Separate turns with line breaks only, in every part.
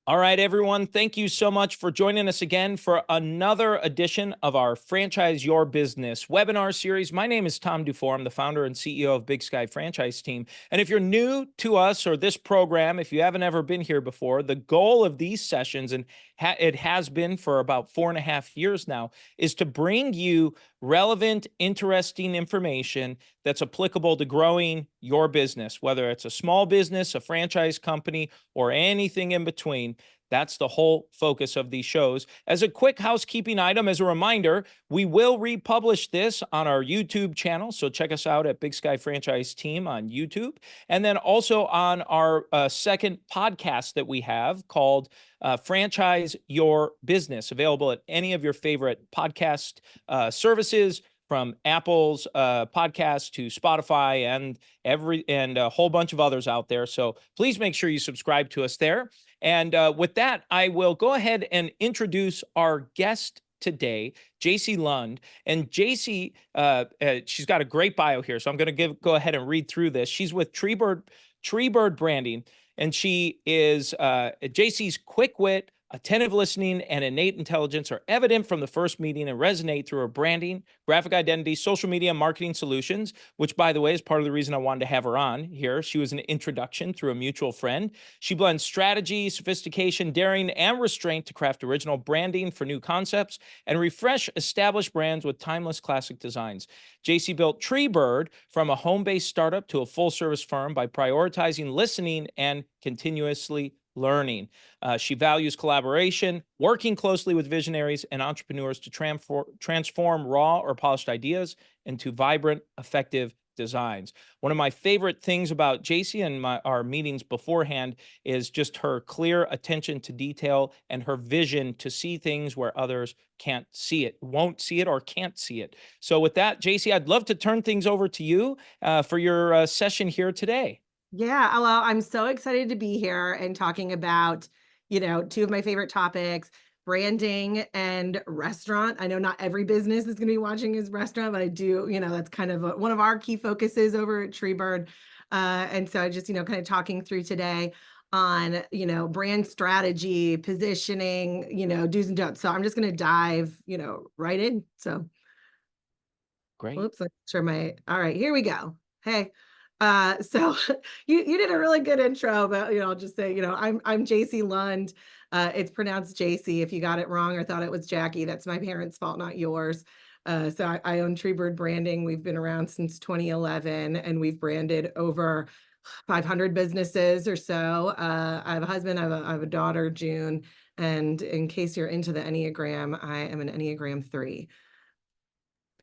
All right, everyone. Thank you so much for joining us again for another edition of our Franchise Your Business webinar series. My name is Tom Dufour. I'm the founder and CEO of Big Sky Franchise Team. And if you're new to us or this program, if you haven't ever been here before, the goal of these sessions, and it has been for about 4.5 years now, is to bring you relevant, interesting information that's applicable to growing your business, whether it's a small business, a franchise company, or anything in between. That's the whole focus of these shows. As a quick housekeeping item, as a reminder, we will republish this on our YouTube channel. So check us out at Big Sky Franchise Team on YouTube. And then also on our second podcast that we have called Franchise Your Business, available at any of your favorite podcast services, from Apple's podcast to Spotify and a whole bunch of others out there. So please make sure you subscribe to us there. And with that, I will go ahead and introduce our guest today, Jaci Lund. And Jaci, she's got a great bio here, so I'm going to go ahead and read through this. She's with Treebird Branding, and she is Jaci's quick wit, attentive listening, and innate intelligence are evident from the first meeting and resonate through her branding, graphic identity, social media, marketing solutions, which, by the way, is part of the reason I wanted to have her on here. She was an introduction through a mutual friend. She blends strategy, sophistication, daring, and restraint to craft original branding for new concepts and refresh established brands with timeless classic designs. Jaci built Treebird from a home-based startup to a full-service firm by prioritizing listening and continuously learning. She values collaboration, working closely with visionaries and entrepreneurs to transform raw or polished ideas into vibrant, effective designs. One of my favorite things about Jaci and our meetings beforehand is just her clear attention to detail and her vision to see things where others can't see it, won't see it, or can't see it. So with that, Jaci, I'd love to turn things over to you for your session here today.
Yeah, well, I'm so excited to be here and talking about, two of my favorite topics, branding and restaurant. I know not every business is going to be watching is restaurant, but I do, that's kind of one of our key focuses over at Treebird. And so I just, kind of talking through today on, brand strategy, positioning, do's and don'ts. So I'm just going to dive, right in. So,
Great.
whoops, all right, here we go. Hey. So you did a really good intro, but I'll just say, I'm Jaci Lund. It's pronounced Jaci. If you got it wrong or thought it was Jackie, that's my parents' fault, not yours. So I own Treebird Branding. We've been around since 2011, and we've branded over 500 businesses or so. I have a husband, I have a daughter, June, and in case you're into the Enneagram, I am an Enneagram 3.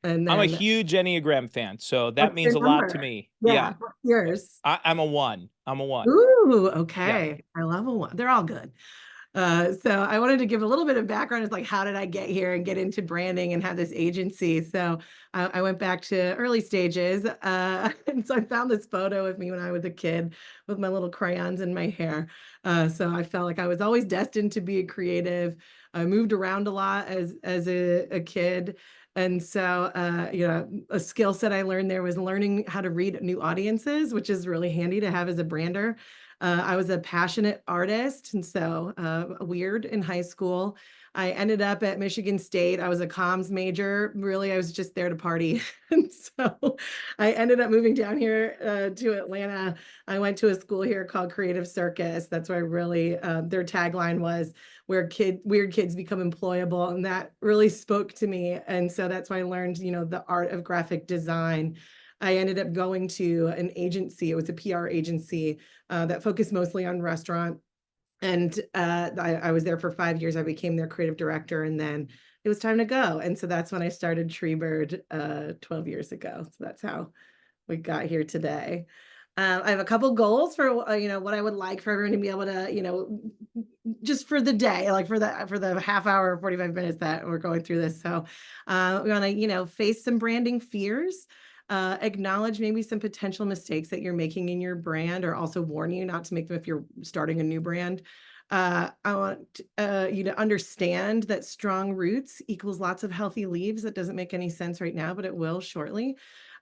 And
I'm a
then
huge Enneagram fan, so that
what's
means
your
a lot to
number?
me.
Yeah,
Yeah,
what's yours?
I'm a one. I'm a one.
Ooh,
Yeah.
okay. I love a one. They're all good. So I wanted to give a little bit of background. It's like, how did I get here and get into branding and have this agency? So I went back to early stages. And so I found this photo of me when I was a kid with my little crayons in my hair. So I felt like I was always destined to be a creative. I moved around a lot as a kid. And so, a skill set I learned there was learning how to read new audiences, which is really handy to have as a brander. I was a passionate artist, and so weird in high school. I ended up at Michigan State. I was a comms major. Really, I was just there to party. And so I ended up moving down here to Atlanta. I went to a school here called Creative Circus. That's where I really, their tagline was where weird kids become employable. And that really spoke to me. And so that's why I learned, the art of graphic design. I ended up going to an agency. It was a PR agency that focused mostly on restaurant. And I was there for 5 years. I became their creative director, and then it was time to go. And so that's when I started Treebird 12 years ago. So that's how we got here today. I have a couple goals for what I would like for everyone to be able to just for the day, like for the half hour, 45 minutes that we're going through this. So we want to face some branding fears, acknowledge maybe some potential mistakes that you're making in your brand, or also warn you not to make them if you're starting a new brand. I want you to understand that strong roots equals lots of healthy leaves. That doesn't make any sense right now, but it will shortly.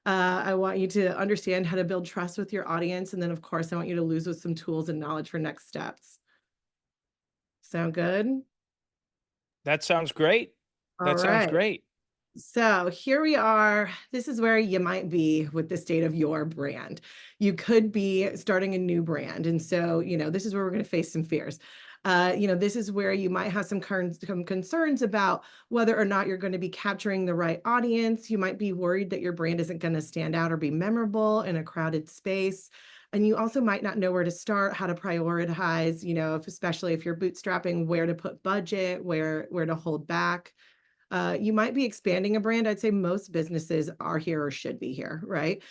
I want you to understand how to build trust with your audience. And then, of course, I want you to lose with some tools and knowledge for next steps. Sound good?
That sounds great.
All
That sounds
right.
great.
So here we are. This is where you might be with the state of your brand. You could be starting a new brand. And so, this is where we're going to face some fears. This is where you might have some concerns about whether or not you're going to be capturing the right audience. You might be worried that your brand isn't going to stand out or be memorable in a crowded space. And you also might not know where to start, how to prioritize, especially if you're bootstrapping, where to put budget, where to hold back. You might be expanding a brand. I'd say most businesses are here or should be here, right?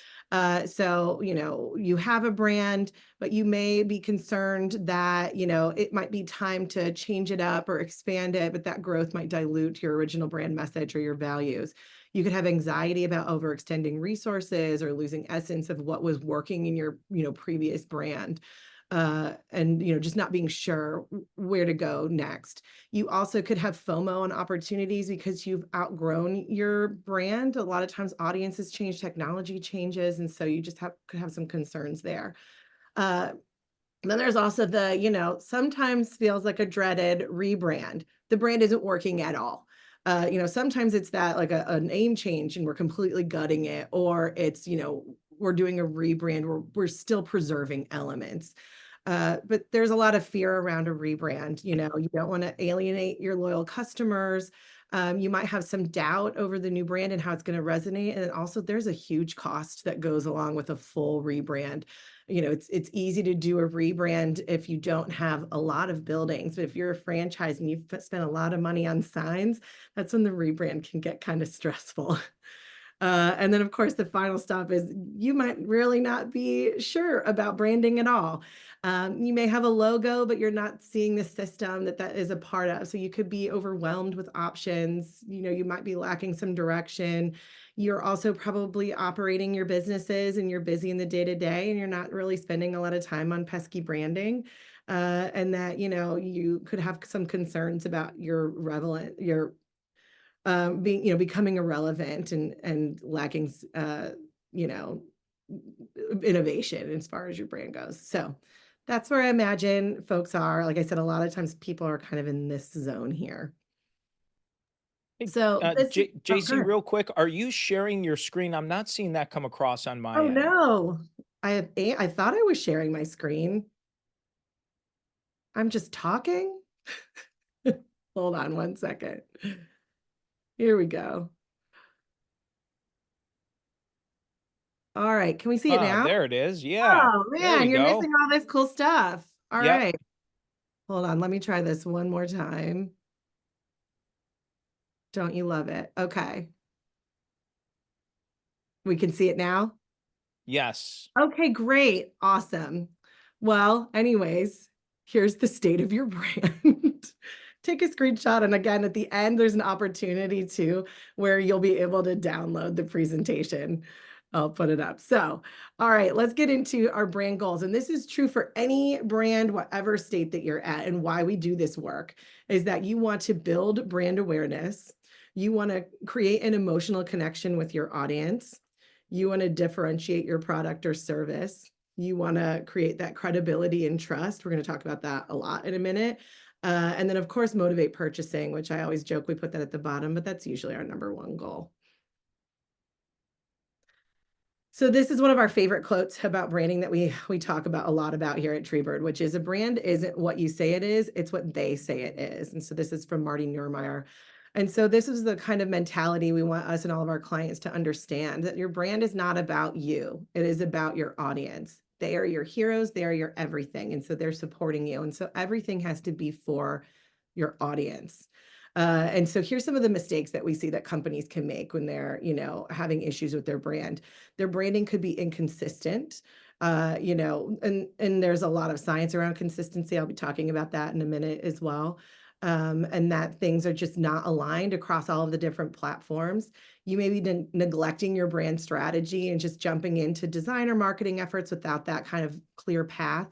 So, you have a brand, but you may be concerned that, it might be time to change it up or expand it, but that growth might dilute your original brand message or your values. You could have anxiety about overextending resources or losing essence of what was working in your, previous brand. And just not being sure where to go next. You also could have FOMO on opportunities because you've outgrown your brand. A lot of times audiences change, technology changes, and so you just could have some concerns there. Uh, then there's also the, sometimes feels like a dreaded rebrand. The brand isn't working at all. Sometimes it's that like a name change and we're completely gutting it, or it's, we're doing a rebrand, we're still preserving elements. But there's a lot of fear around a rebrand. You don't want to alienate your loyal customers. You might have some doubt over the new brand and how it's going to resonate. And then also, there's a huge cost that goes along with a full rebrand. It's easy to do a rebrand if you don't have a lot of buildings. But if you're a franchise and you've spent a lot of money on signs, that's when the rebrand can get kind of stressful. And then, of course, the final stop is you might really not be sure about branding at all. You may have a logo, but you're not seeing the system that is a part of. So you could be overwhelmed with options. You might be lacking some direction. You're also probably operating your businesses and you're busy in the day to day and you're not really spending a lot of time on pesky branding. And that, you could have some concerns about your becoming irrelevant and lacking, you know, innovation as far as your brand goes. So that's where I imagine folks are. Like I said, a lot of times people are kind of in this zone here.
Hey,
So this is, oh, go
JC,
ahead.
real quick, are you sharing your screen? I'm not seeing that come across on my
Oh
end.
no, I thought I was sharing my screen. I'm just talking. Hold on one second. Here we go. All right, can we see it
Ah,
now?
there it is. Yeah,
Oh
there we
man, you're missing
go.
all this cool stuff. All
Yep.
right. Hold on, let me try this one more time. Don't you love it? Okay. We can see it now?
Yes.
Okay, great. Awesome. Well, anyways, here's the state of your brand. Take a screenshot, and again, at the end, there's an opportunity too, where you'll be able to download the presentation. I'll put it up. So, all right, let's get into our brand goals. And this is true for any brand, whatever state that you're at, and why we do this work is that you want to build brand awareness. You want to create an emotional connection with your audience. You want to differentiate your product or service. You want to create that credibility and trust. We're going to talk about that a lot in a minute. And then, of course, motivate purchasing, which I always joke we put that at the bottom, but that's usually our number one goal. So this is one of our favorite quotes about branding that we talk about a lot about here at Treebird, which is a brand isn't what you say it is, it's what they say it is. And so this is from Marty Neurmeyer. And so this is the kind of mentality we want us and all of our clients to understand that your brand is not about you. It is about your audience. They are your heroes, they are your everything. And so they're supporting you. And so everything has to be for your audience. And so here's some of the mistakes that we see that companies can make when they're, having issues with their brand. Their branding could be inconsistent, and there's a lot of science around consistency. I'll be talking about that in a minute as well. And that things are just not aligned across all of the different platforms. You may be neglecting your brand strategy and just jumping into designer marketing efforts without that kind of clear path.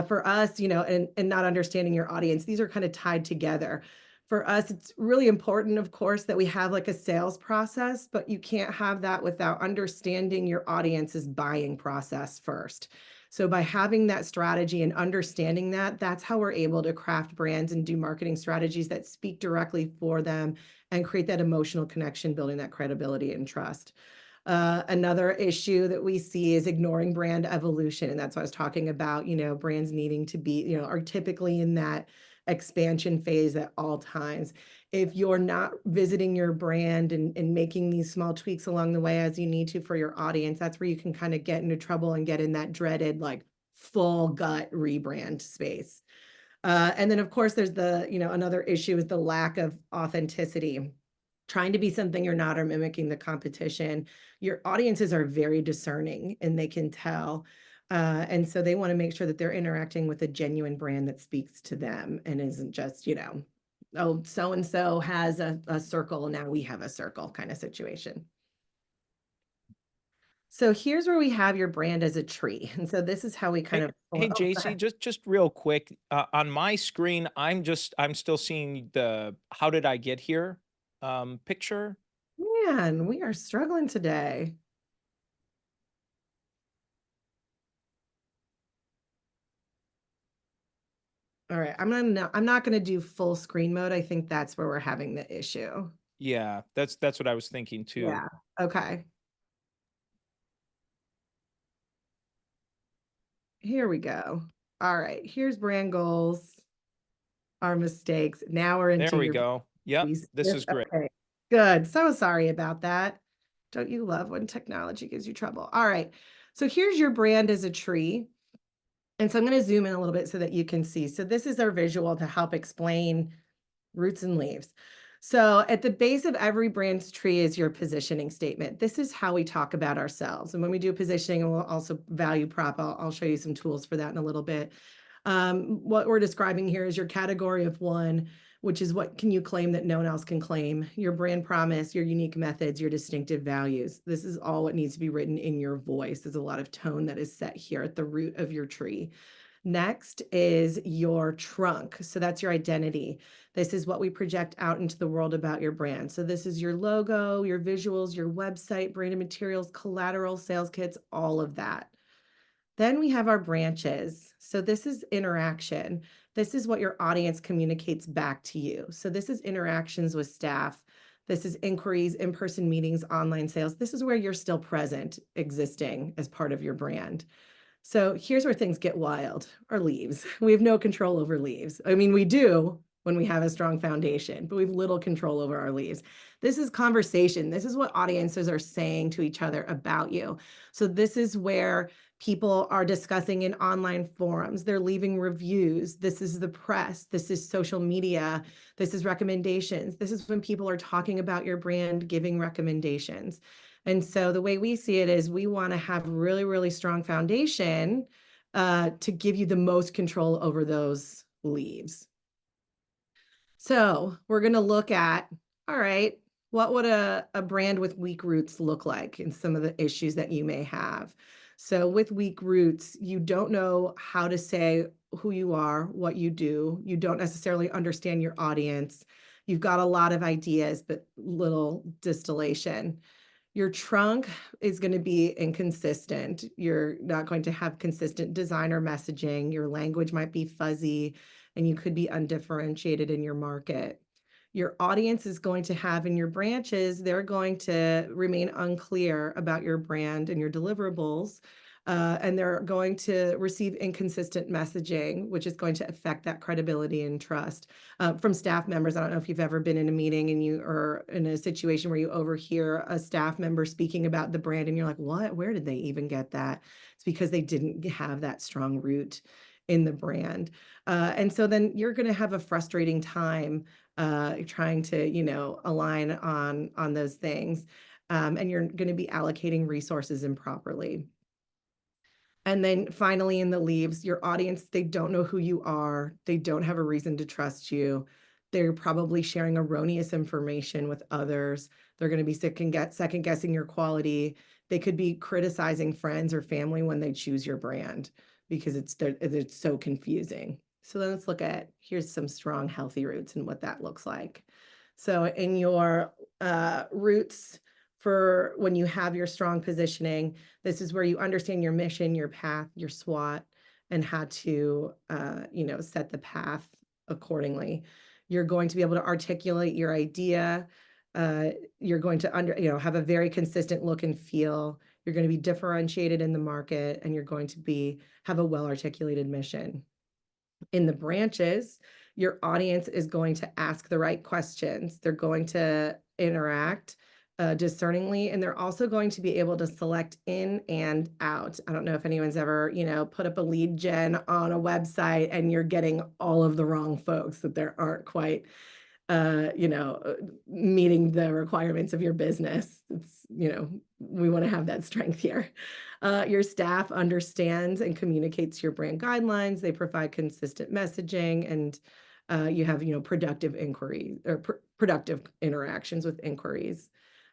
For us, and not understanding your audience, these are kind of tied together. For us, it's really important, of course, that we have like a sales process, but you can't have that without understanding your audience's buying process first. So by having that strategy and understanding that, that's how we're able to craft brands and do marketing strategies that speak directly for them and create that emotional connection, building that credibility and trust. Another issue that we see is ignoring brand evolution. And that's what I was talking about. Brands needing to be, are typically in that expansion phase at all times. If you're not visiting your brand and making these small tweaks along the way as you need to for your audience, that's where you can kind of get into trouble and get in that dreaded, like, full gut rebrand space. And then, of course, there's another issue is the lack of authenticity. Trying to be something you're not or mimicking the competition. Your audiences are very discerning and they can tell. And so they want to make sure that they're interacting with a genuine brand that speaks to them and isn't just, oh, so and so has a circle, now we have a circle kind of situation. So here's where we have your brand as a tree. And so this is how we kind
Hey,
of,
hey,
oh, go
JC,
ahead.
just real quick, on my screen, I'm still seeing the "How did I get here?" Picture.
Man, we are struggling today. All right, I'm not gonna do full screen mode. I think that's where we're having the issue.
Yeah, that's what I was thinking too.
Yeah. Okay. Here we go. All right. Here's brand goals, our mistakes. Now we're
There
into
we
your
go. Yep,
piece.
this is great.
Okay. Good. So sorry about that. Don't you love when technology gives you trouble? All right. So here's your brand as a tree. And so I'm going to zoom in a little bit so that you can see. So this is our visual to help explain roots and leaves. So at the base of every brand's tree is your positioning statement. This is how we talk about ourselves. And when we do positioning, and we'll also value prop, I'll show you some tools for that in a little bit. What we're describing here is your category of one, which is what can you claim that no one else can claim, your brand promise, your unique methods, your distinctive values. This is all what needs to be written in your voice. There's a lot of tone that is set here at the root of your tree. Next is your trunk. So that's your identity. This is what we project out into the world about your brand. So this is your logo, your visuals, your website, branded materials, collateral, sales kits, all of that. Then we have our branches. So this is interaction. This is what your audience communicates back to you. So this is interactions with staff. This is inquiries, in-person meetings, online sales. This is where you're still present, existing as part of your brand. So here's where things get wild, our leaves. We have no control over leaves. I mean, we do when we have a strong foundation, but we have little control over our leaves. This is conversation. This is what audiences are saying to each other about you. So this is where people are discussing in online forums. They're leaving reviews. This is the press. This is social media. This is recommendations. This is when people are talking about your brand, giving recommendations. And so the way we see it is we want to have really, really strong foundation to give you the most control over those leaves. So we're going to look at, all right, what would a brand with weak roots look like and some of the issues that you may have. So with weak roots, you don't know how to say who you are, what you do. You don't necessarily understand your audience. You've got a lot of ideas, but little distillation. Your trunk is going to be inconsistent. You're not going to have consistent designer messaging. Your language might be fuzzy and you could be undifferentiated in your market. Your audience is going to have in your branches, they're going to remain unclear about your brand and your deliverables. And they're going to receive inconsistent messaging, which is going to affect that credibility and trust from staff members. I don't know if you've ever been in a meeting and you are in a situation where you overhear a staff member speaking about the brand and you're like, what? Where did they even get that? It's because they didn't have that strong root in the brand. And so then you're going to have a frustrating time trying to, align on those things. And you're going to be allocating resources improperly. And then finally, in the leaves, your audience, they don't know who you are. They don't have a reason to trust you. They're probably sharing erroneous information with others. They're going to be second guessing your quality. They could be criticizing friends or family when they choose your brand because it's so confusing. So then let's look at, here's some strong, healthy roots and what that looks like. So in your roots for when you have your strong positioning. This is where you understand your mission, your path, your SWOT, and how to, set the path accordingly. You're going to be able to articulate your idea. Uh, you're going to have a very consistent look and feel. You're going to be differentiated in the market, and you're going to have a well articulated mission. In the branches, your audience is going to ask the right questions. They're going to interact discerningly, and they're also going to be able to select in and out. I don't know if anyone's ever, put up a lead gen on a website and you're getting all of the wrong folks that there aren't quite meeting the requirements of your business. We want to have that strength here. Your staff understands and communicates your brand guidelines. They provide consistent messaging, and you have, productive inquiries or productive interactions with inquiries.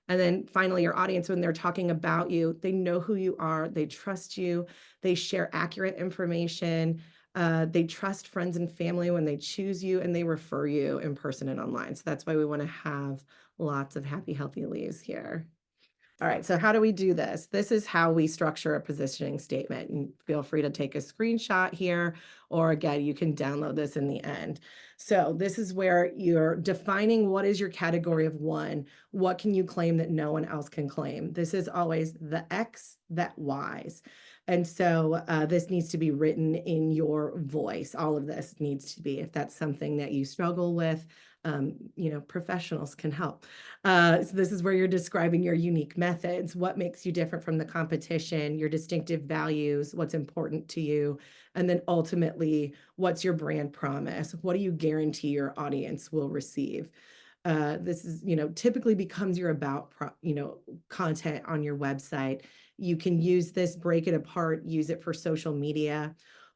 And then finally, your audience, when they're talking about you, they know who you are, they trust you, they share accurate information. They trust friends and family when they choose you, and they refer you in person and online. So that's why we want to have lots of happy, healthy leaves here. All right, so how do we do this? This is how we structure a positioning statement. And feel free to take a screenshot here, or again, you can download this in the end. So this is where you're defining what is your category of one. What can you claim that no one else can claim? This is always the X that Y's. And so this needs to be written in your voice. All of this needs to be, if that's something that you struggle with, professionals can help. So this is where you're describing your unique methods, what makes you different from the competition, your distinctive values, what's important to you, and then ultimately, what's your brand promise? What do you guarantee your audience will receive? This is, typically becomes your content on your website. You can use this, break it apart, use it for social media.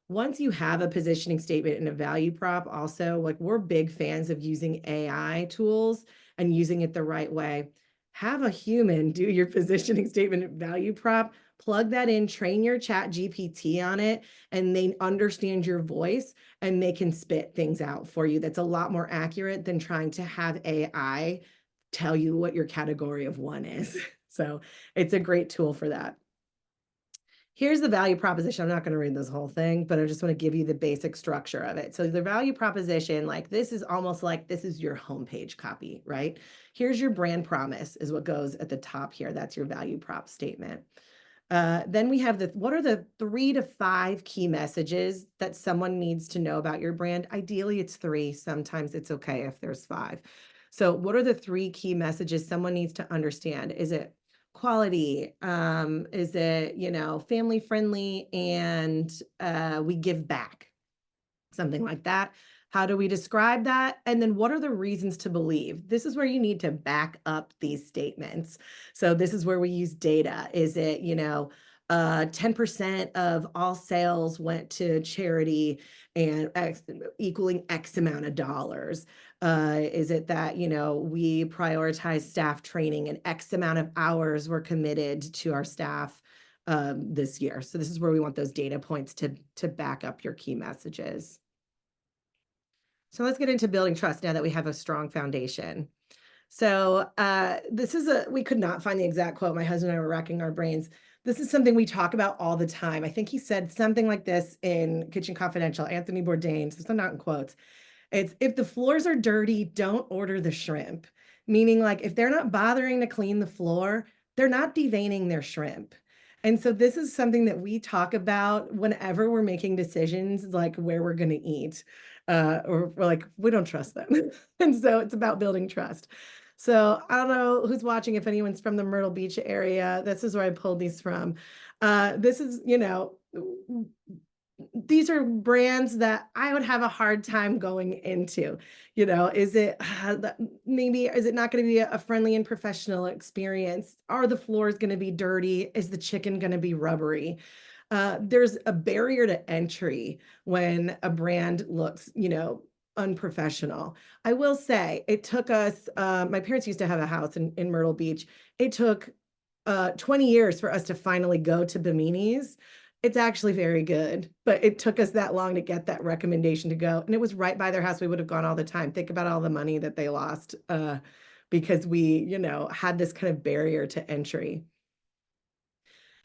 Once you have a positioning statement and a value prop, also, like, we're big fans of using AI tools and using it the right way. Have a human do your positioning statement and value prop, plug that in, train your chat GPT on it, and they understand your voice and they can spit things out for you. That's a lot more accurate than trying to have AI tell you what your category of one is. So it's a great tool for that. Here's the value proposition. I'm not going to read this whole thing, but I just want to give you the basic structure of it. So the value proposition, like, this is almost like this is your homepage copy, right? Here's your brand promise is what goes at the top here. That's your value prop statement. Then we have what are the 3 to 5 key messages that someone needs to know about your brand? Ideally, it's 3. Sometimes it's okay if there's 5. So what are the 3 key messages someone needs to understand? Is it quality? Is it, family friendly, and we give back? Something like that. How do we describe that? And then what are the reasons to believe? This is where you need to back up these statements. So this is where we use data. Is it, 10% of all sales went to charity and equaling X amount of dollars? Is it that, we prioritize staff training and X amount of hours were committed to our staff this year? So this is where we want those data points to back up your key messages. So let's get into building trust now that we have a strong foundation. So we could not find the exact quote. My husband and I were racking our brains. This is something we talk about all the time. I think he said something like this in Kitchen Confidential, Anthony Bourdain, so not in quotes. It's, if the floors are dirty, don't order the shrimp. Meaning, like, if they're not bothering to clean the floor, they're not deveining their shrimp. And so this is something that we talk about whenever we're making decisions, like where we're going to eat, or we're like, we don't trust them. And so it's about building trust. So I don't know who's watching, if anyone's from the Myrtle Beach area. This is where I pulled these from. This is, these are brands that I would have a hard time going into. Is it maybe, is it not going to be a friendly and professional experience? Are the floors going to be dirty? Is the chicken going to be rubbery? There's a barrier to entry when a brand looks, unprofessional. I will say it took us, my parents used to have a house in Myrtle Beach. It took 20 years for us to finally go to Bimini's. It's actually very good, but it took us that long to get that recommendation to go. And it was right by their house. We would have gone all the time. Think about all the money that they lost because we, had this kind of barrier to entry.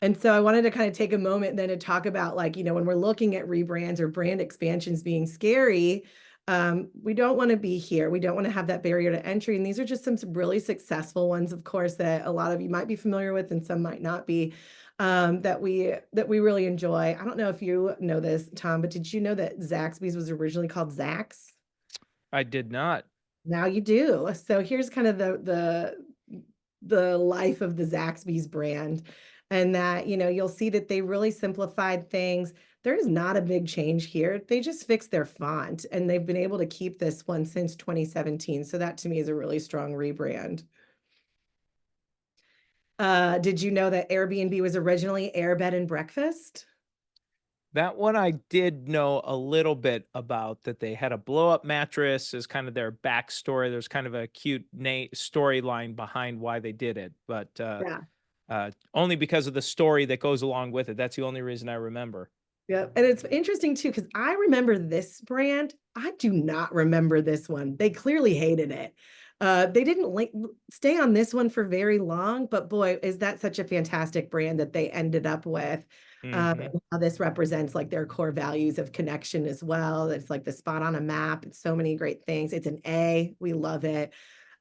And so I wanted to kind of take a moment then to talk about, like, when we're looking at rebrands or brand expansions being scary, we don't want to be here. We don't want to have that barrier to entry. And these are just some really successful ones, of course, that a lot of you might be familiar with and some might not be, that we really enjoy. I don't know if you know this, Tom, but did you know that Zaxby's was originally called Zax?
I did not.
Now you do. So here's kind of the life of the Zaxby's brand, and that, you'll see that they really simplified things. There's not a big change here. They just fixed their font, and they've been able to keep this one since 2017. So that to me is a really strong rebrand. Did you know that Airbnb was originally Air Bed and Breakfast?
That one I did know a little bit about, that they had a blow up mattress as kind of their backstory. There's kind of a cute storyline behind why they did it, but
Yeah.
only because of the story that goes along with it. That's the only reason I remember.
Yeah, and it's interesting too because I remember this brand. I do not remember this one. They clearly hated it. They didn't stay on this one for very long, but boy, is that such a fantastic brand that they ended up with.
Hmm.
And how this represents like their core values of connection as well. It's like the spot on a map. It's so many great things. It's an A. We love it.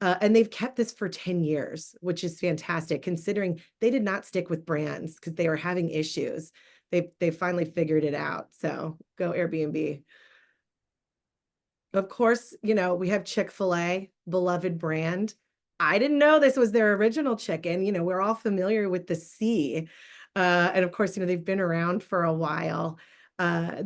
And they've kept this for 10 years, which is fantastic considering they did not stick with brands because they were having issues. They finally figured it out, so go Airbnb. Of course, we have Chick-fil-A, beloved brand. I didn't know this was their original chicken. We're all familiar with the C. And of course, they've been around for a while. I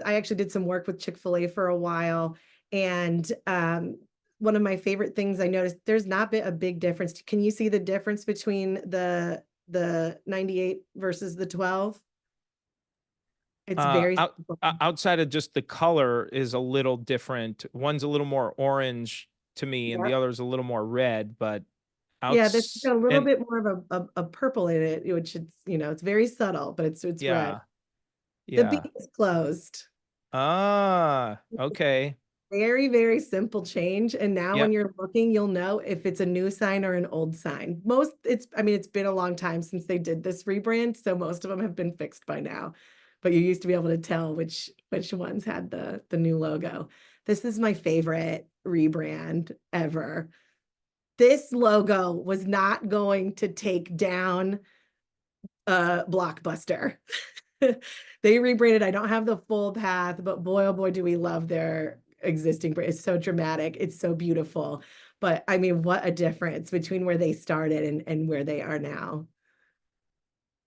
actually did some work with Chick-fil-A for a while. And one of my favorite things I noticed, there's not been a big difference. Can you see the difference between the 98 versus the 12? It's very simple.
Outside of just the color is a little different. One's a little more orange to me, and the
Yep.
other's a little more red. But
Yeah, this has
outs
got a little
and
bit more of a purple in it, which it's very subtle, but it's red.
yeah,
The B
yeah.
is closed.
Ah, okay.
Very, very simple change, and now when
Yep.
you're looking, you'll know if it's a new sign or an old sign. It's been a long time since they did this rebrand, so most of them have been fixed by now, but you used to be able to tell which ones had the new logo. This is my favorite rebrand ever. This logo was not going to take down Blockbuster. They rebranded. I don't have the full path, but boy, oh boy, do we love their existing brand. It's so dramatic. It's so beautiful. But I mean, what a difference between where they started and where they are now.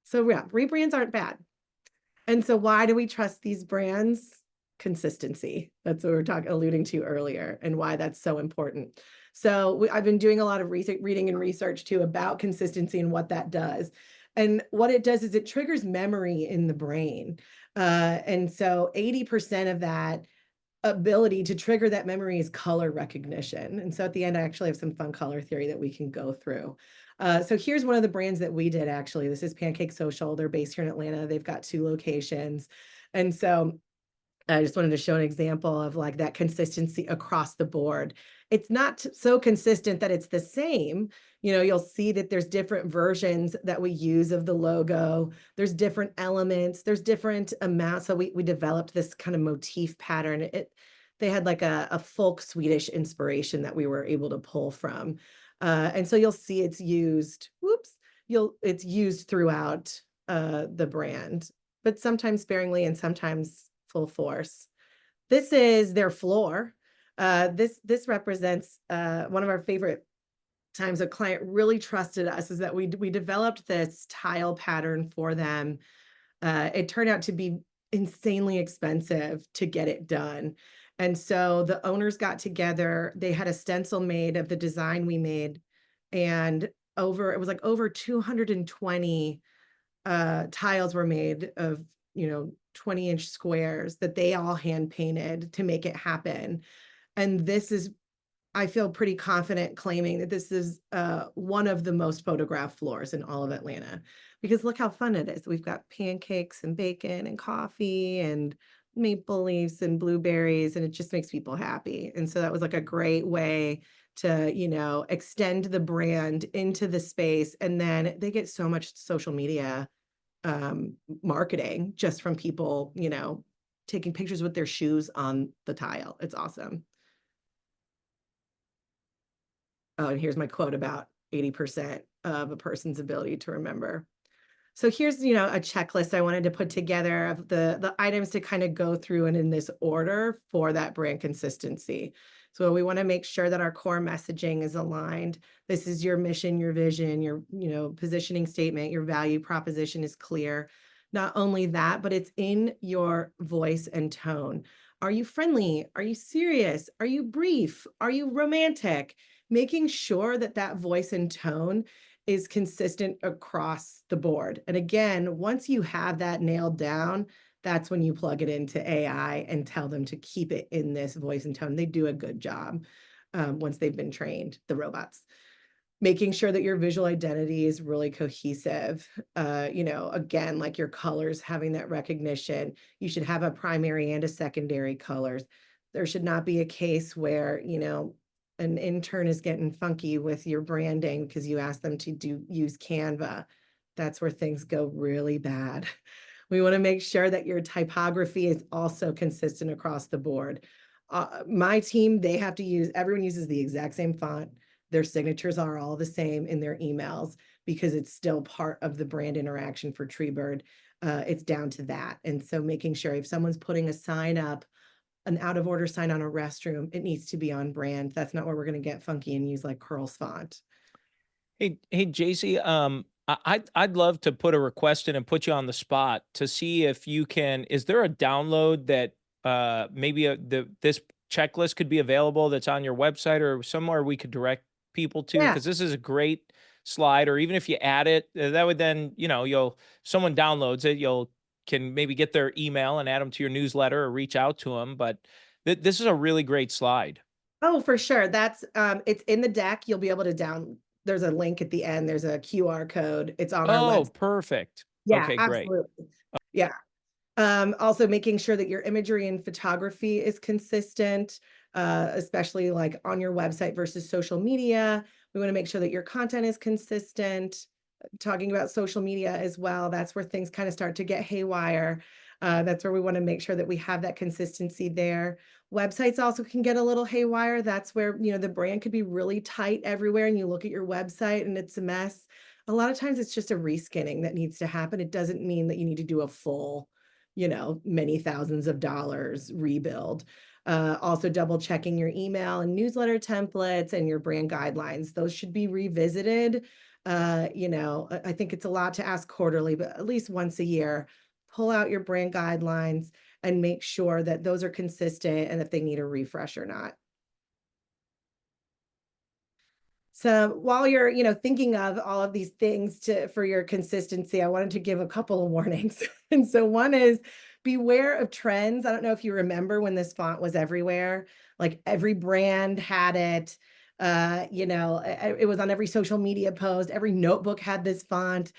So yeah, rebrands aren't bad. And so why do we trust these brands? Consistency. That's what we were alluding to earlier, and why that's so important. So I've been doing a lot of reading and research too about consistency and what that does. And what it does is it triggers memory in the brain. And so 80% of that ability to trigger that memory is color recognition. And so at the end, I actually have some fun color theory that we can go through. So here's one of the brands that we did actually. This is Pancake Social. They're based here in Atlanta. They've got 2 locations. And so I just wanted to show an example of like that consistency across the board. It's not so consistent that it's the same. You'll see that there's different versions that we use of the logo. There's different elements. There's different amounts. So we developed this kind of motif pattern. They had like a folk Swedish inspiration that we were able to pull from. And so you'll see it's used. Whoops. It's used throughout the brand, but sometimes sparingly and sometimes full force. This is their floor. This represents one of our favorite times a client really trusted us, is that we developed this tile pattern for them. It turned out to be insanely expensive to get it done. And so the owners got together, they had a stencil made of the design we made, and it was like over 220 tiles were made of 20-inch squares that they all hand painted to make it happen. And this is, I feel pretty confident claiming that this is one of the most photographed floors in all of Atlanta, because look how fun it is. We've got pancakes and bacon and coffee and maple leaves and blueberries, and it just makes people happy. And so that was like a great way to, extend the brand into the space. And then they get so much social media marketing just from people, taking pictures with their shoes on the tile. It's awesome. Oh, and here's my quote about 80% of a person's ability to remember. So here's, a checklist I wanted to put together of the items to kind of go through and in this order for that brand consistency. So we want to make sure that our core messaging is aligned. This is your mission, your vision, your, positioning statement, your value proposition is clear. Not only that, but it's in your voice and tone. Are you friendly? Are you serious? Are you brief? Are you romantic? Making sure that that voice and tone is consistent across the board. And again, once you have that nailed down, that's when you plug it into AI and tell them to keep it in this voice and tone. They do a good job once they've been trained, the robots. Making sure that your visual identity is really cohesive. Again, like your colors having that recognition. You should have a primary and a secondary colors. There should not be a case where, an intern is getting funky with your branding because you ask them to use Canva. That's where things go really bad. We want to make sure that your typography is also consistent across the board. My team, everyone uses the exact same font. Their signatures are all the same in their emails because it's still part of the brand interaction for Treebird. It's down to that. And so making sure if someone's putting a sign up, an out of order sign on a restroom, it needs to be on brand. That's not where we're going to get funky and use like Curl's font.
Hey, Jaci, I'd love to put a request in and put you on the spot to see if you can. Is there a download that maybe this checklist could be available that's on your website or somewhere we could direct people to?
Yeah.
Because this is a great slide, or even if you add it, that would then you'll someone downloads it, you'll can maybe get their email and add them to your newsletter or reach out to them. But this is a really great slide.
Oh, for sure. That's it's in the deck. You'll be able to there's a link at the end. There's a QR code. It's on our
Oh,
website.
perfect.
Yeah,
Okay, great.
absolutely. Yeah. Also making sure that your imagery and photography is consistent, especially like on your website versus social media. We want to make sure that your content is consistent. Talking about social media as well, that's where things kind of start to get haywire. That's where we want to make sure that we have that consistency there. Websites also can get a little haywire. That's where, the brand could be really tight everywhere and you look at your website and it's a mess. A lot of times it's just a reskinning that needs to happen. It doesn't mean that you need to do a full, many thousands of dollars rebuild. Also double checking your email and newsletter templates and your brand guidelines. Those should be revisited. I think it's a lot to ask quarterly, but at least once a year, pull out your brand guidelines and make sure that those are consistent and if they need a refresh or not. So while you're, thinking of all of these things for your consistency, I wanted to give a couple of warnings. And so one is beware of trends. I don't know if you remember when this font was everywhere, like every brand had it. It was on every social media post, every notebook had this font.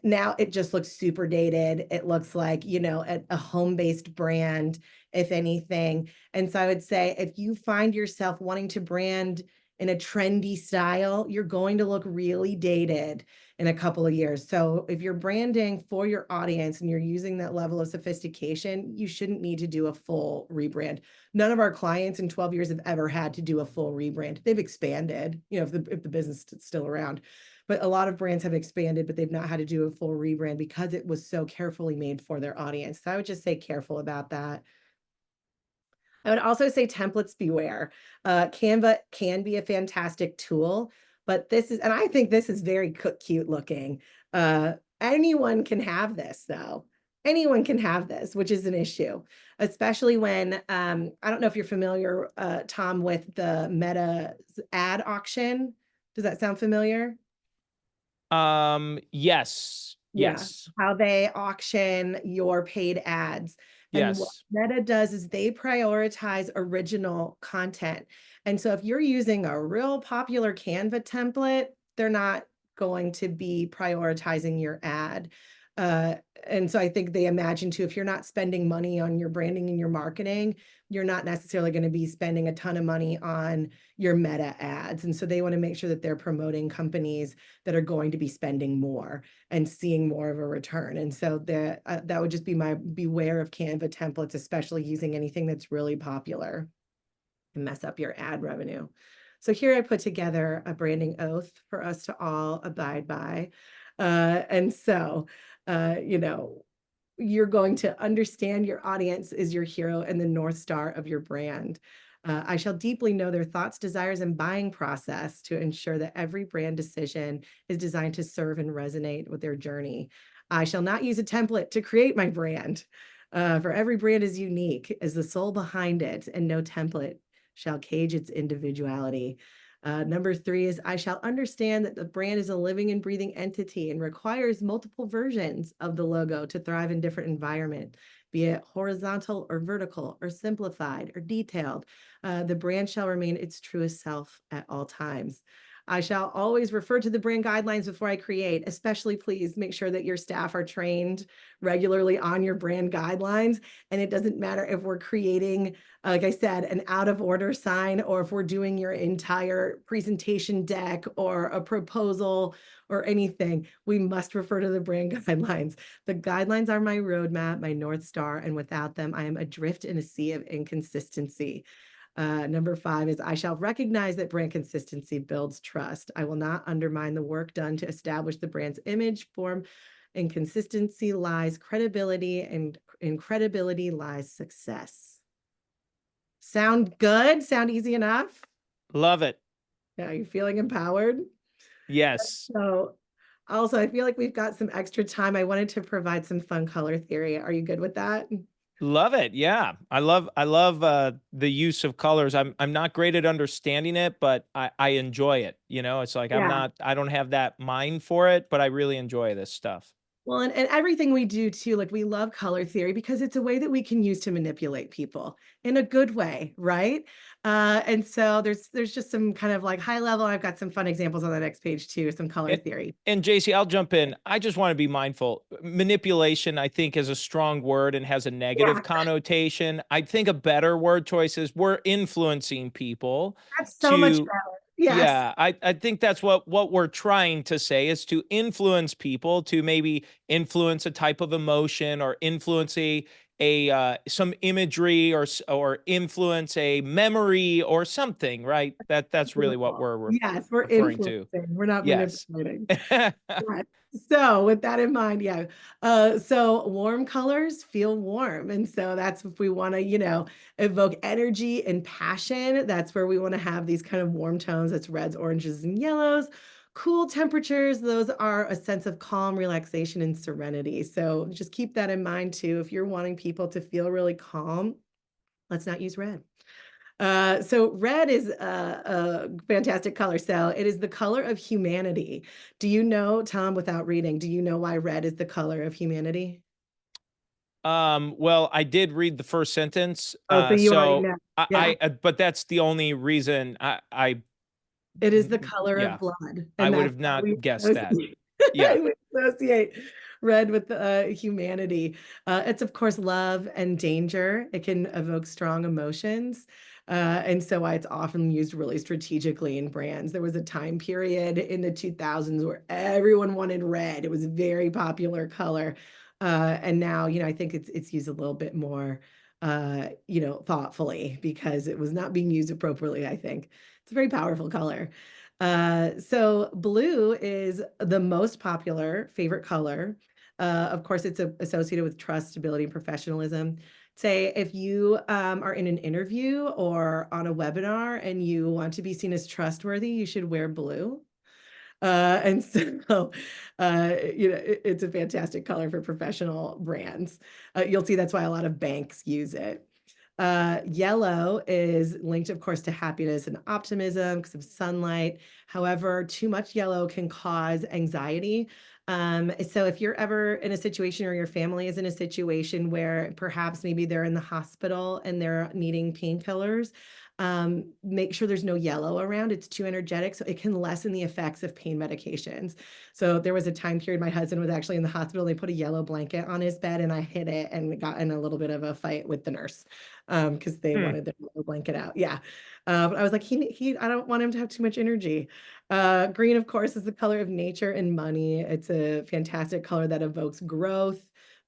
Now it just looks super dated. It looks like, a home-based brand, if anything. And so I would say if you find yourself wanting to brand in a trendy style, you're going to look really dated in a couple of years. So if you're branding for your audience and you're using that level of sophistication, you shouldn't need to do a full rebrand. None of our clients in 12 years have ever had to do a full rebrand. They've expanded, if the business is still around. But a lot of brands have expanded, but they've not had to do a full rebrand because it was so carefully made for their audience. So I would just say careful about that. I would also say templates beware. Canva can be a fantastic tool, but and I think this is very cute looking. Anyone can have this though. Anyone can have this, which is an issue, especially when, I don't know if you're familiar, Tom, with the Meta ad auction. Does that sound familiar?
Yes.
Yeah,
Yes.
how they auction your paid ads. And what
Yes.
Meta does is they prioritize original content. And so if you're using a real popular Canva template, they're not going to be prioritizing your ad. Uh, and so I think they imagine too, if you're not spending money on your branding and your marketing, you're not necessarily going to be spending a ton of money on your meta ads. And so they want to make sure that they're promoting companies that are going to be spending more and seeing more of a return. And so that would just be my beware of Canva templates, especially using anything that's really popular and mess up your ad revenue. So here I put together a branding oath for us to all abide by. And so, you know, you're going to understand your audience is your hero and the North Star of your brand. I shall deeply know their thoughts, desires, and buying process to ensure that every brand decision is designed to serve and resonate with their journey. I shall not use a template to create my brand. For every brand is unique, as the soul behind it, and no template shall cage its individuality. Number three is I shall understand that the brand is a living and breathing entity and requires multiple versions of the logo to thrive in different environment, be it horizontal or vertical or simplified or detailed. The brand shall remain its truest self at all times. I shall always refer to the brand guidelines before I create, especially please make sure that your staff are trained regularly on your brand guidelines. And it doesn't matter if we're creating, like I said, an out of order sign, or if we're doing your entire presentation deck or a proposal or anything, we must refer to the brand guidelines. The guidelines are my roadmap, my North Star, and without them, I am adrift in a sea of inconsistency. Number five is I shall recognize that brand consistency builds trust. I will not undermine the work done to establish the brand's image, form, and consistency lies credibility, and in credibility lies success. Sound good? Sound easy enough?
Love it.
Yeah, you feeling empowered?
Yes.
So also, I feel like we've got some extra time. I wanted to provide some fun color theory. Are you good with that?
Love it. Yeah. I love the use of colors. I'm not great at understanding it, but I enjoy it. You know, it's like
Yeah.
I don't have that mind for it, but I really enjoy this stuff.
Well, and everything we do too, like we love color theory because it's a way that we can use to manipulate people in a good way, right? And so there's just some kind of like high level. I've got some fun examples on the next page too, some color
And
theory.
and JC, I'll jump in. I just want to be mindful. Manipulation, I think, is a strong word and has a
Yeah,
negative connotation. I think a better word choice is we're influencing people
that's so much
to.
better. Yes.
Yeah, I think that's what we're trying to say is to influence people to maybe influence a type of emotion or influence a some imagery or influence a memory or something, right? That's really what
Beautiful.
we're
Yes, we're
referring to.
influencing. We're not
Yes.
manipulating. Right. So with that in mind, yeah. So warm colors feel warm. And so that's if we want to, evoke energy and passion. That's where we want to have these kind of warm tones. That's reds, oranges, and yellows. Cool temperatures, those are a sense of calm, relaxation, and serenity. So just keep that in mind too. If you're wanting people to feel really calm, let's not use red. So red is a fantastic color. So it is the color of humanity. Do you know, Tom, without reading, do you know why red is the color of humanity?
Well, I did read the first sentence.
Oh, so you already
So
know. Yeah.
but that's the only reason
It is the color of
yeah,
blood,
I
and
would
that's
have
why
not
we
guessed that.
associate
Yeah.
we associate red with, humanity. It's, of course, love and danger. It can evoke strong emotions, and so why it's often used really strategically in brands. There was a time period in the 2000s where everyone wanted red. It was a very popular color, and now, I think it's used a little bit more, thoughtfully because it was not being used appropriately, I think. It's a very powerful color. So blue is the most popular favorite color. Of course, it's associated with trust, stability, and professionalism. Say if you are in an interview or on a webinar and you want to be seen as trustworthy, you should wear blue. And so, it's a fantastic color for professional brands. You'll see that's why a lot of banks use it. Yellow is linked, of course, to happiness and optimism because of sunlight. However, too much yellow can cause anxiety. So if you're ever in a situation or your family is in a situation where perhaps maybe they're in the hospital and they're needing painkillers, Make sure there's no yellow around. It's too energetic, so it can lessen the effects of pain medications. So there was a time period my husband was actually in the hospital. They put a yellow blanket on his bed, and I hit it and got in a little bit of a fight with the nurse because they
Hmm.
wanted the yellow blanket out. Yeah, but I was like, I don't want him to have too much energy. Green, of course, is the color of nature and money. It's a fantastic color that evokes growth,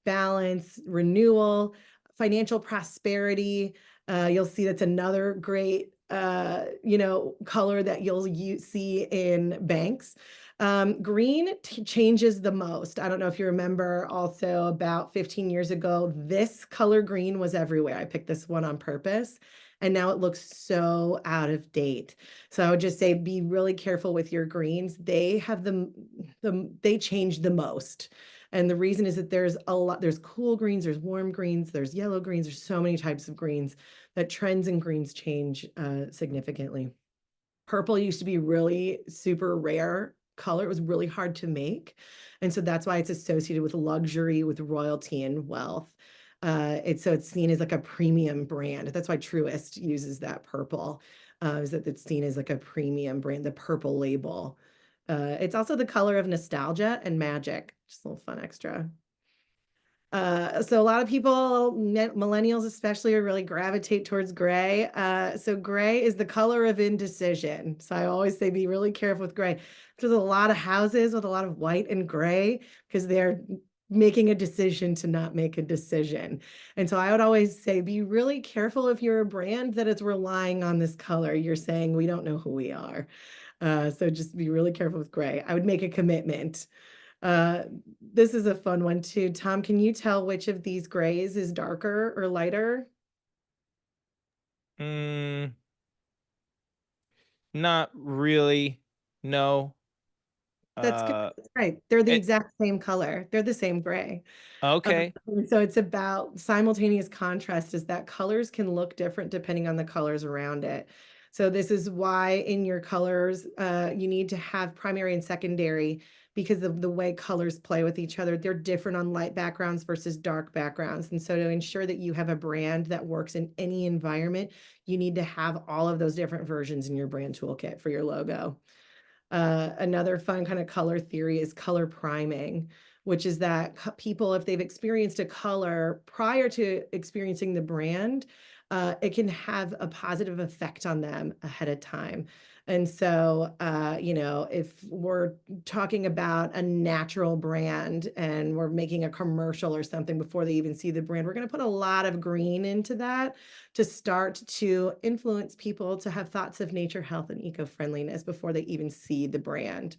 balance, renewal, financial prosperity. You'll see that's another great, color that see in banks. Green changes the most. I don't know if you remember also about 15 years ago, this color green was everywhere. I picked this one on purpose, and now it looks so out of date. So I would just say be really careful with your greens. They have they change the most. And the reason is that there's cool greens, there's warm greens, there's yellow greens, there's so many types of greens that trends in greens change significantly. Purple used to be really super rare color. It was really hard to make. And so that's why it's associated with luxury, with royalty and wealth. It's seen as like a premium brand. That's why Truist uses that purple, is that it's seen as like a premium brand, the purple label. It's also the color of nostalgia and magic. Just a little fun extra. So a lot of people, millennials especially, are really gravitate towards gray. So gray is the color of indecision. So I always say be really careful with gray. There's a lot of houses with a lot of white and gray because they're making a decision to not make a decision. And so I would always say be really careful if you're a brand that is relying on this color. You're saying we don't know who we are. So just be really careful with gray. I would make a commitment. Uh, this is a fun one too. Tom, can you tell which of these grays is darker or lighter?
Mm, not really. No.
That's good.
Uh,
That's right. They're the
it,
exact same color. They're the same gray.
okay.
So it's about simultaneous contrast is that colors can look different depending on the colors around it. So this is why in your colors, you need to have primary and secondary because of the way colors play with each other. They're different on light backgrounds versus dark backgrounds. And so to ensure that you have a brand that works in any environment, you need to have all of those different versions in your brand toolkit for your logo. Another fun kind of color theory is color priming, which is that people, if they've experienced a color prior to experiencing the brand, it can have a positive effect on them ahead of time. And so, if we're talking about a natural brand and we're making a commercial or something before they even see the brand, we're going to put a lot of green into that to start to influence people to have thoughts of nature, health, and eco-friendliness before they even see the brand.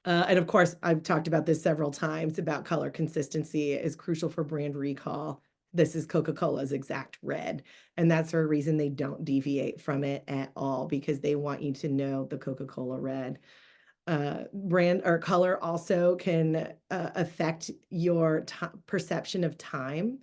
And of course, I've talked about this several times about color consistency is crucial for brand recall. This is Coca-Cola's exact red, and that's for a reason they don't deviate from it at all because they want you to know the Coca-Cola red. Brand or color also can affect your perception of time.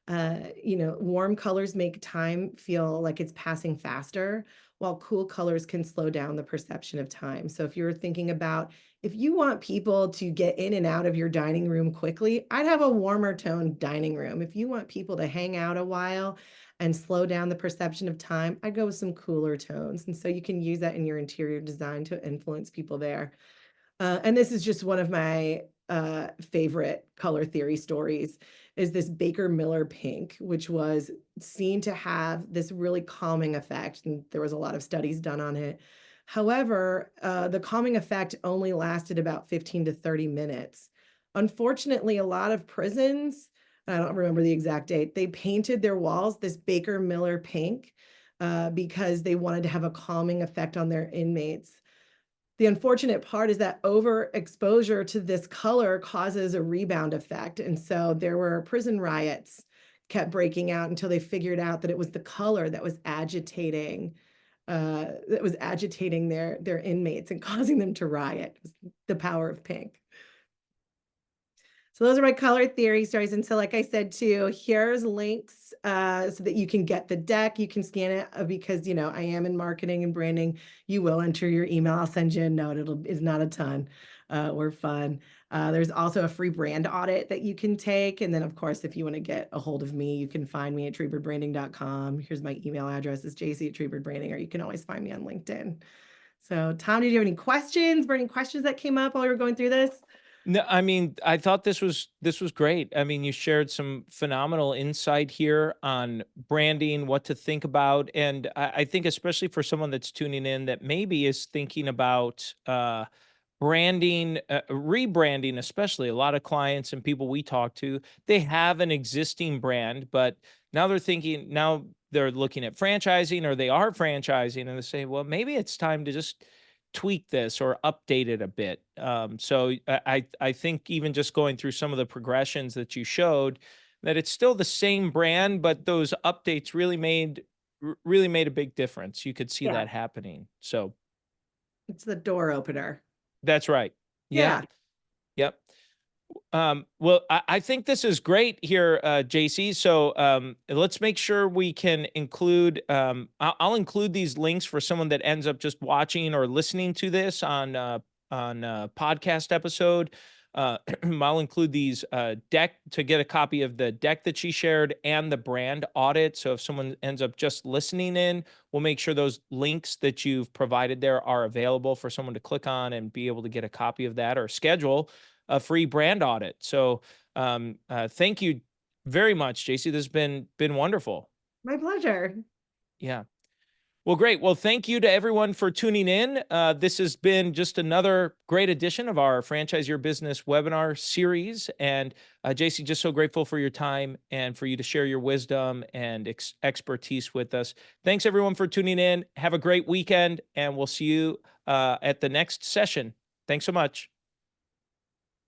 Warm colors make time feel like it's passing faster, while cool colors can slow down the perception of time. So if you're thinking about if you want people to get in and out of your dining room quickly, I'd have a warmer tone dining room. If you want people to hang out a while and slow down the perception of time, I'd go with some cooler tones. And so you can use that in your interior design to influence people there. And this is just one of my favorite color theory stories is this Baker Miller pink, which was seen to have this really calming effect. And there was a lot of studies done on it. However, the calming effect only lasted about 15 to 30 minutes. Unfortunately, a lot of prisons, I don't remember the exact date, they painted their walls this Baker Miller pink because they wanted to have a calming effect on their inmates. The unfortunate part is that overexposure to this color causes a rebound effect. And so there were prison riots kept breaking out until they figured out that it was the color that was agitating their inmates and causing them to riot. It was the power of pink. So So those are my color theory stories. And so, like I said too, here's links so that you can get the deck. You can scan it because I am in marketing and branding. You will enter your email. I'll send you a note. It's not a ton. We're fun. There's also a free brand audit that you can take. And then, of course, if you want to get a hold of me, you can find me at treebirdbranding.com. Here's my email address is Jaci at Treebird Branding, or you can always find me on LinkedIn. So, Tom, did you have any questions, burning questions that came up while we were going through this?
No, I mean, I thought this was great. I mean, you shared some phenomenal insight here on branding, what to think about, and I think especially for someone that's tuning in that maybe is thinking about branding, rebranding, especially a lot of clients and people we talk to, they have an existing brand, but now they're looking at franchising or they are franchising and they say, well, maybe it's time to just tweak this or update it a bit. So I think even just going through some of the progressions that you showed, that it's still the same brand, but those updates really made a big difference. You could see
Yeah,
that happening. So
it's the door opener.
that's right. Yep.
Yeah.
Yep. Well, I think this is great here, JC. So let's make sure we can include. I'll include these links for someone that ends up just watching or listening to this on podcast episode. I'll include these deck to get a copy of the deck that she shared and the brand audit. So if someone ends up just listening in, we'll make sure those links that you've provided there are available for someone to click on and be able to get a copy of that or schedule a free brand audit. So thank you very much, JC. This has been wonderful.
My pleasure.
Yeah. Well, great. Well, thank you to everyone for tuning in. This has been just another great edition of our Franchise Your Business webinar series. And JC, just so grateful for your time and for you to share your wisdom and expertise with us. Thanks, everyone, for tuning in. Have a great weekend, and we'll see you at the next session. Thanks so much.